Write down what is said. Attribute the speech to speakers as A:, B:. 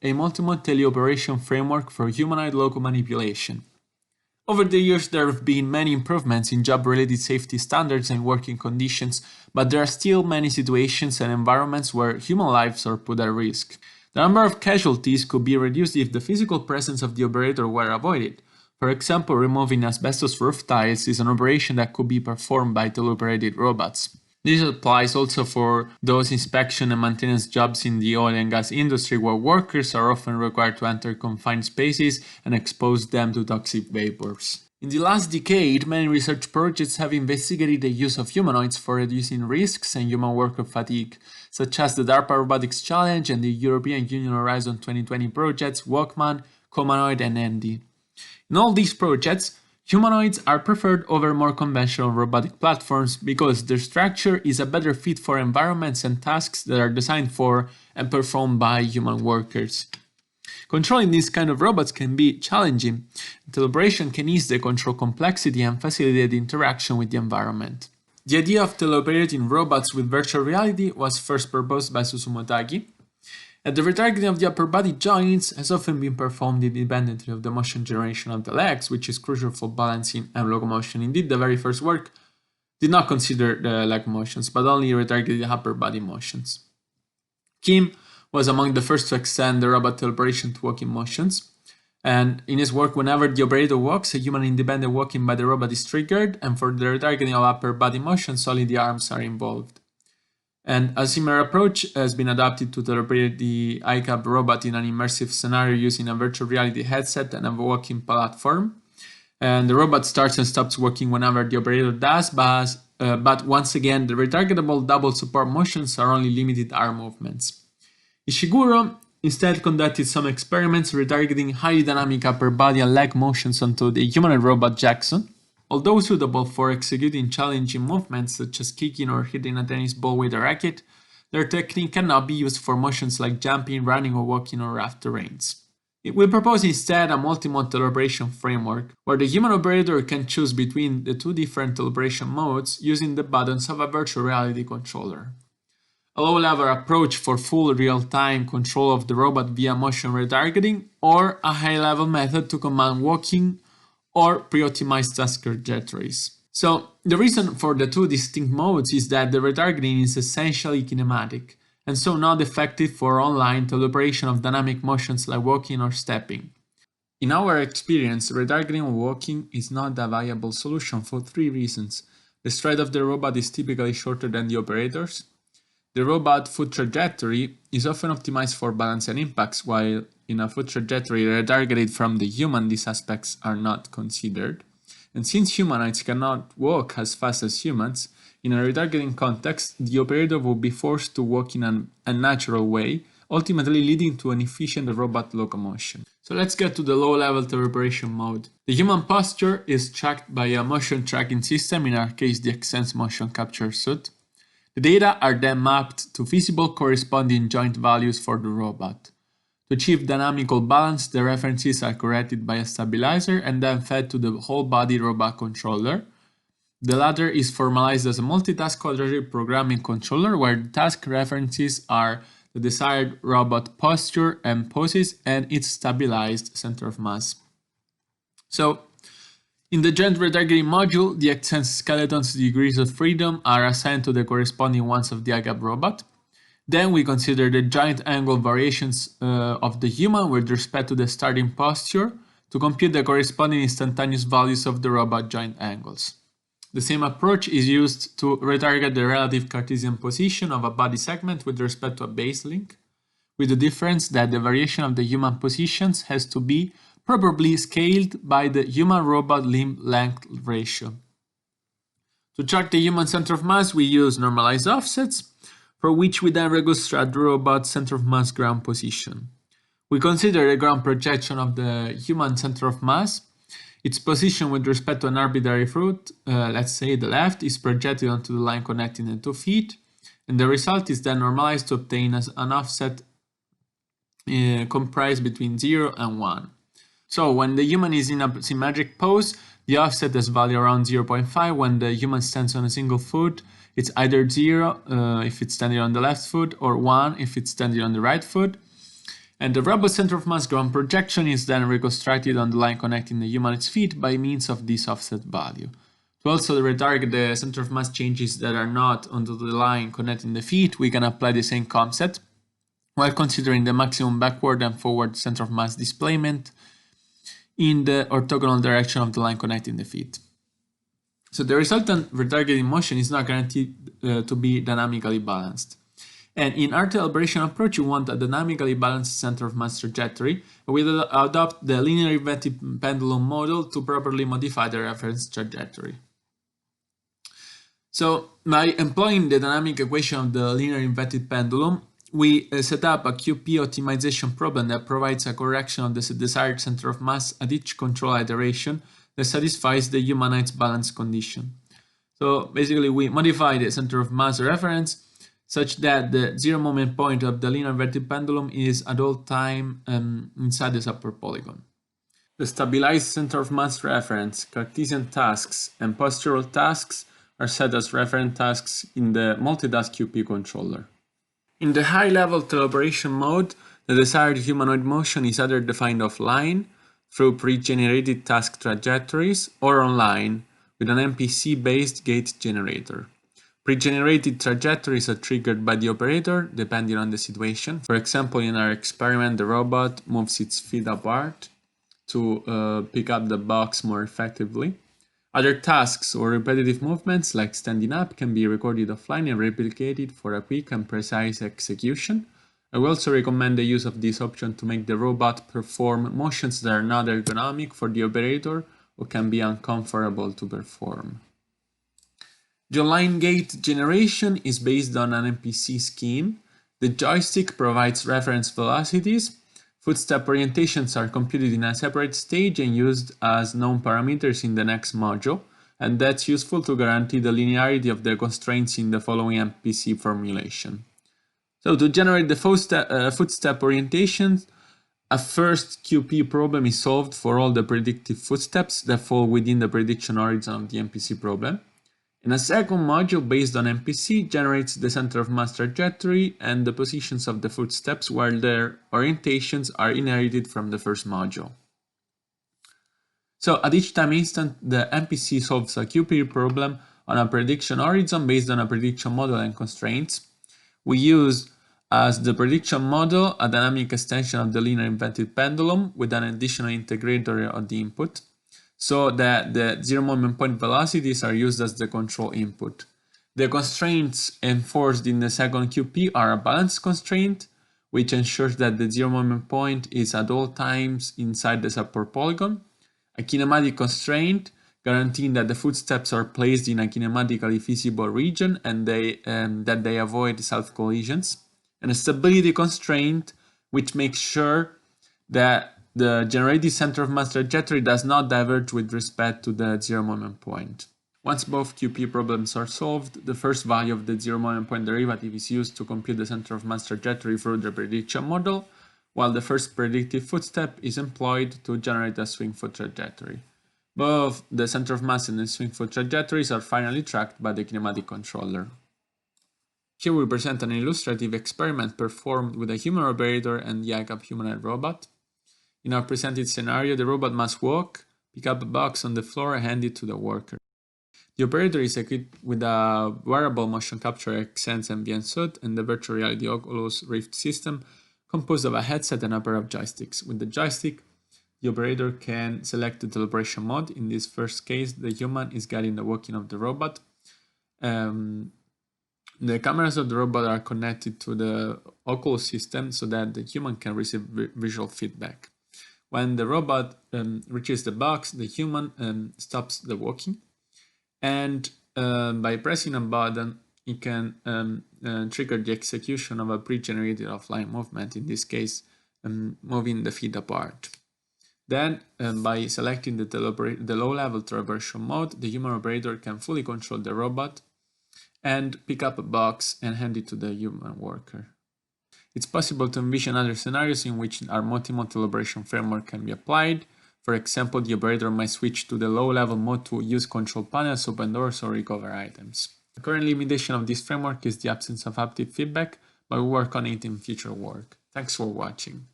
A: a multi-mode teleoperation framework for humanoid loco-manipulation. Over the years, there have been many improvements in job-related safety standards and working conditions, but there are still many situations and environments where human lives are put at risk. The number of casualties could be reduced if the physical presence of the operator were avoided. For example, removing asbestos roof tiles is an operation that could be performed by teleoperated robots. This applies also for those inspection and maintenance jobs in the oil and gas industry, where workers are often required to enter confined spaces and expose them to toxic vapors. In the last decade, many research projects have investigated the use of humanoids for reducing risks and human worker fatigue, such as the DARPA Robotics Challenge and the European Union Horizon 2020 projects Walkman, Humanoid and Andy. In all these projects, humanoids are preferred over more conventional robotic platforms because their structure is a better fit for environments and tasks that are designed for and performed by human workers. Controlling these kind of robots can be challenging. Teleoperation can ease the control complexity and facilitate the interaction with the environment. The idea of teleoperating robots with virtual reality was first proposed by Susumu Taki, and the retargeting of the upper body joints has often been performed independently of the motion generation of the legs, which is crucial for balancing and locomotion. Indeed, the very first work did not consider the leg motions, but only retargeted the upper body motions. Kim was among the first to extend the robot teleoperation to walking motions, and in his work, whenever the operator walks, a human independent walking by the robot is triggered, and for the retargeting of upper body motions, only the arms are involved. And a similar approach has been adopted to teleoperate the iCab robot in an immersive scenario using a virtual reality headset and a walking platform. And the robot starts and stops walking whenever the operator does, but once again, the retargetable double support motions are only limited arm movements. Ishiguro instead conducted some experiments retargeting highly dynamic upper body and leg motions onto the humanoid robot Jackson. Although suitable for executing challenging movements such as kicking or hitting a tennis ball with a racket, their technique cannot be used for motions like jumping, running or walking on rough terrains. We propose instead a multi-mode teleoperation framework, where the human operator can choose between the two different teleoperation modes using the buttons of a virtual reality controller. A low-level approach for full real-time control of the robot via motion retargeting, or a high-level method to command walking or pre-optimized task trajectories. So the reason for the two distinct modes is that the retargeting is essentially kinematic, and so not effective for online teleoperation of dynamic motions like walking or stepping. In our experience, retargeting of walking is not a viable solution for three reasons. The stride of the robot is typically shorter than the operator's. The robot foot trajectory is often optimized for balance and impacts, while in a foot trajectory retargeted from the human, these aspects are not considered. And since humanoids cannot walk as fast as humans, in a retargeting context, the operator will be forced to walk in an unnatural way, ultimately leading to an inefficient robot locomotion. So let's get to the low-level teleoperation mode. The human posture is tracked by a motion tracking system, in our case the Xsense motion capture suit. The data are then mapped to feasible corresponding joint values for the robot. To achieve dynamical balance, the references are corrected by a stabilizer and then fed to the whole body robot controller. The latter is formalized as a multitask quadratic programming controller, where the task references are the desired robot posture and poses and its stabilized center of mass. So, in the joint retargeting module, the Xsense skeleton's degrees of freedom are assigned to the corresponding ones of the iCab robot. Then we consider the joint angle variations of the human with respect to the starting posture to compute the corresponding instantaneous values of the robot joint angles. The same approach is used to retarget the relative Cartesian position of a body segment with respect to a base link, with the difference that the variation of the human positions has to be properly scaled by the human-robot limb length ratio. To chart the human center of mass, we use normalized offsets, for which we then reconstruct the robot center of mass ground position. We consider the ground projection of the human center of mass. Its position with respect to an arbitrary fruit, let's say the left, is projected onto the line connecting the 2 feet, and the result is then normalized to obtain an offset comprised between 0 and 1. So when the human is in a symmetric pose, the offset is value around 0.5. When the human stands on a single foot, it's either 0 if it's standing on the left foot or 1 if it's standing on the right foot. And the robot center of mass ground projection is then reconstructed on the line connecting the humanoid's feet by means of this offset value. To also retarget the center of mass changes that are not onto the line connecting the feet, we can apply the same concept while considering the maximum backward and forward center of mass displacement in the orthogonal direction of the line connecting the feet. So the resultant retargeting motion is not guaranteed to be dynamically balanced. And in our teleoperation approach, you want a dynamically balanced center of mass trajectory. We will adopt the linear inverted pendulum model to properly modify the reference trajectory. So by employing the dynamic equation of the linear inverted pendulum, we set up a QP optimization problem that provides a correction of the desired center of mass at each control iteration that satisfies the humanoid's balance condition. So basically we modify the center of mass reference such that the zero moment point of the linear inverted pendulum is at all time inside the subperpolygon. The stabilized center of mass reference, Cartesian tasks, and postural tasks are set as referent tasks in the multitask QP controller. In the high-level teleoperation mode, the desired humanoid motion is either defined offline through pre-generated task trajectories or online with an MPC-based gait generator. Pre-generated trajectories are triggered by the operator depending on the situation. For example, in our experiment, the robot moves its feet apart to pick up the box more effectively. Other tasks or repetitive movements like standing up can be recorded offline and replicated for a quick and precise execution. I will also recommend the use of this option to make the robot perform motions that are not ergonomic for the operator or can be uncomfortable to perform. The online gait generation is based on an MPC scheme. The joystick provides reference velocities. Footstep orientations are computed in a separate stage and used as known parameters in the next module, and that's useful to guarantee the linearity of the constraints in the following MPC formulation. So to generate the footstep orientations, a first QP problem is solved for all the predictive footsteps that fall within the prediction horizon of the MPC problem. And a second module based on MPC generates the center of mass trajectory and the positions of the footsteps while their orientations are inherited from the first module. So at each time instant, the MPC solves a QP problem on a prediction horizon based on a prediction model and constraints. We use as the prediction model a dynamic extension of the linear inverted pendulum with an additional integrator of the input, so that the zero moment point velocities are used as the control input. The constraints enforced in the second QP are a balance constraint, which ensures that the zero moment point is at all times inside the subperpolygon, a kinematic constraint, guaranteeing that the footsteps are placed in a kinematically feasible region and that they avoid self-collisions, and a stability constraint, which makes sure that the generated center of mass trajectory does not diverge with respect to the zero moment point. Once both QP problems are solved, the first value of the zero moment point derivative is used to compute the center of mass trajectory through the prediction model, while the first predictive footstep is employed to generate a swing foot trajectory. Both the center of mass and the swing foot trajectories are finally tracked by the kinematic controller. Here we present an illustrative experiment performed with a human operator and the ICAP humanoid robot. In our presented scenario, the robot must walk, pick up a box on the floor and hand it to the worker. The operator is equipped with a wearable motion capture Xsense ambient suit and the virtual reality Oculus Rift system composed of a headset and a pair of joysticks. With the joystick, the operator can select the teleoperation mode. In this first case, the human is guiding the walking of the robot. The cameras of the robot are connected to the Oculus system so that the human can receive visual feedback. When the robot reaches the box, the human stops the walking, and by pressing a button, it can trigger the execution of a pre-generated offline movement, in this case, moving the feet apart. Then, by selecting the low-level teleoperation mode, the human operator can fully control the robot and pick up a box and hand it to the human worker. It's possible to envision other scenarios in which our multimode teleoperation framework can be applied. For example, the operator might switch to the low-level mode to use control panels, open doors, or recover items. The current limitation of this framework is the absence of haptic feedback, but we work on it in future work. Thanks for watching.